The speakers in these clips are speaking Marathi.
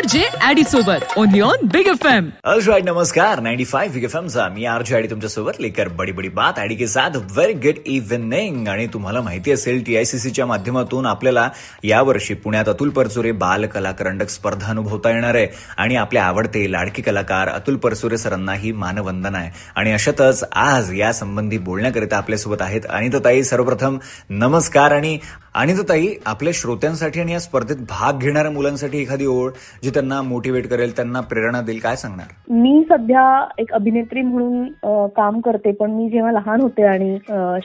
RJ ॲडी सोबत only on big FM. Right, नमस्कार. 95 बिग एफएम चा मी आरजे ॲडी तुमच्या सोबत लेकर बडी बडी बात ॲडी के साथ व्हेरी गुड इव्हनिंग. आणि तुम्हाला माहिती असेल TICCच्या माध्यमातून आपल्याला यावर्षी पुण्यात अतुल परचुरे बाल कला करंडक स्पर्धा अनुभवता येणार आहे. आणि आपले आवडते लाडके कलाकार अतुल परचुरे सरांना ही मानवंदना आहे. आणि अशातच आज या संबंधी बोलण्याकरिता आपल्यासोबत आहेत अनिताताई. सर्वप्रथम नमस्कार. आणि अनिताताई, आपल्या श्रोत्यांसाठी आणि या स्पर्धेत भाग घेणाऱ्या मुलांसाठी एखादी ओळ जी त्यांना मोटिवेट करेल, त्यांना प्रेरणा देईल, काय सांगणार? मी सध्या एक अभिनेत्री म्हणून काम करते, पण मी जेव्हा लहान होते आणि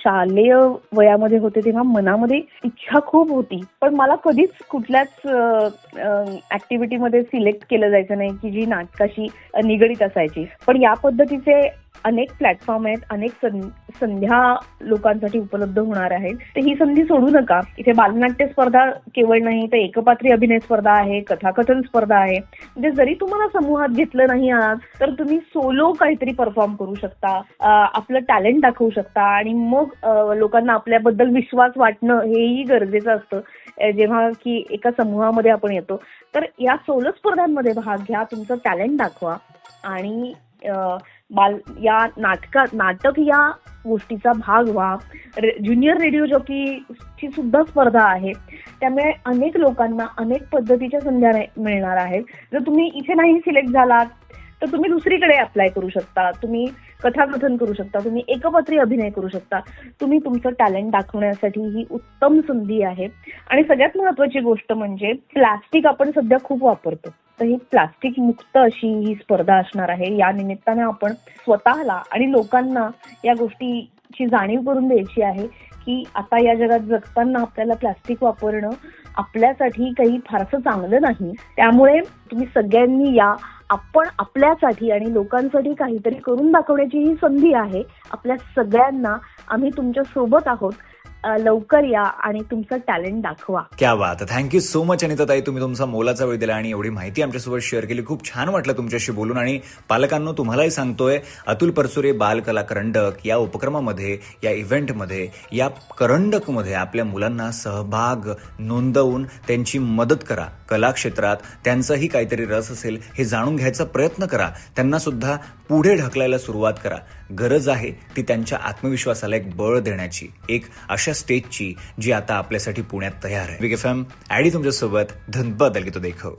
शालेय वयामध्ये होते तेव्हा मनामध्ये इच्छा खूप होती, पण मला कधीच कुठल्याच ऍक्टिव्हिटीमध्ये सिलेक्ट केलं जायचं नाही की जी नाटकाशी निगडीत असायची. पण या पद्धतीचे अनेक प्लॅटफॉर्म आहेत, अनेक संध्या लोकांसाठी उपलब्ध होणार आहेत. तर ही संधी सोडू नका. इथे बालनाट्य स्पर्धा केवळ नाही तर एकपात्री अभिनय स्पर्धा आहे, कथाकथन स्पर्धा आहे. म्हणजे जरी तुम्हाला समूहात घेतलं नाही आज तर तुम्ही सोलो काहीतरी परफॉर्म करू शकता, आपलं टॅलेंट दाखवू शकता आणि मग लोकांना आपल्याबद्दल विश्वास वाटणं हेही गरजेचं असतं जेव्हा की एका समूहामध्ये आपण येतो. तर या सोलो स्पर्धांमध्ये भाग घ्या, तुमचं टॅलेंट दाखवा आणि नाटक या गोष्टीचा भाग व्हा. ज्युनियर रेडिओ जॉकीची सुद्धा स्पर्धा आहे, त्यामुळे अनेक लोकांना अनेक पद्धतीच्या संध्या मिळणार आहेत. जर तुम्ही इथे नाही सिलेक्ट झालात तर तुम्ही दुसरीकडे अप्लाय करू शकता, तुम्ही कथाकथन करू शकता, तुम्ही एकपात्री अभिनय करू शकता. तुम्ही तुमचं टॅलेंट दाखवण्यासाठी ही उत्तम संधी आहे. आणि सगळ्यात महत्वाची गोष्ट म्हणजे प्लास्टिक आपण सध्या खूप वापरतो, तर ही प्लास्टिक मुक्त अशी ही स्पर्धा असणार आहे. या निमित्ताने आपण स्वतःला आणि लोकांना या गोष्टीची जाणीव करून द्यायची आहे की आता या जगात जगताना आपल्याला प्लास्टिक वापरणं आपल्यासाठी काही फारसं चांगलं नाही. त्यामुळे तुम्ही सगळ्यांनी या, आपण आपल्यासाठी आणि लोकांसाठी काहीतरी करून दाखवण्याची ही संधी आहे. आपल्या सगळ्यांना आम्ही तुमच्या सोबत आहोत. लवकर या आणि तुमचं टॅलेंट दाखवा. क्या बात. थँक्यू सो मच अनिताताई, तुम्ही तुमचा मोलाचा वेळ दिला आणि एवढी माहिती आमच्यासोबत शेअर केली. खूप छान वाटलं तुमच्याशी बोलून. आणि पालकांनो, तुम्हालाही सांगतोय, अतुल परचुरे बाल कला करंडक या उपक्रमामध्ये, या इव्हेंटमध्ये, या करंडकमध्ये आपल्या मुलांना सहभाग नोंदवून त्यांची मदत करा. कला क्षेत्रात त्यांचाही काहीतरी रस असेल हे जाणून घ्यायचा प्रयत्न करा. त्यांना सुद्धा पुढे ढकलायला सुरुवात करा. गरज आहे ती त्यांच्या आत्मविश्वासाला एक बळ देण्याची, एक अशा स्टेजची जी आता आपल्यासाठी पुण्यात तयार आहे. बिग FM ॲडी तुमच्यासोबत. धन बदल की तो देखो.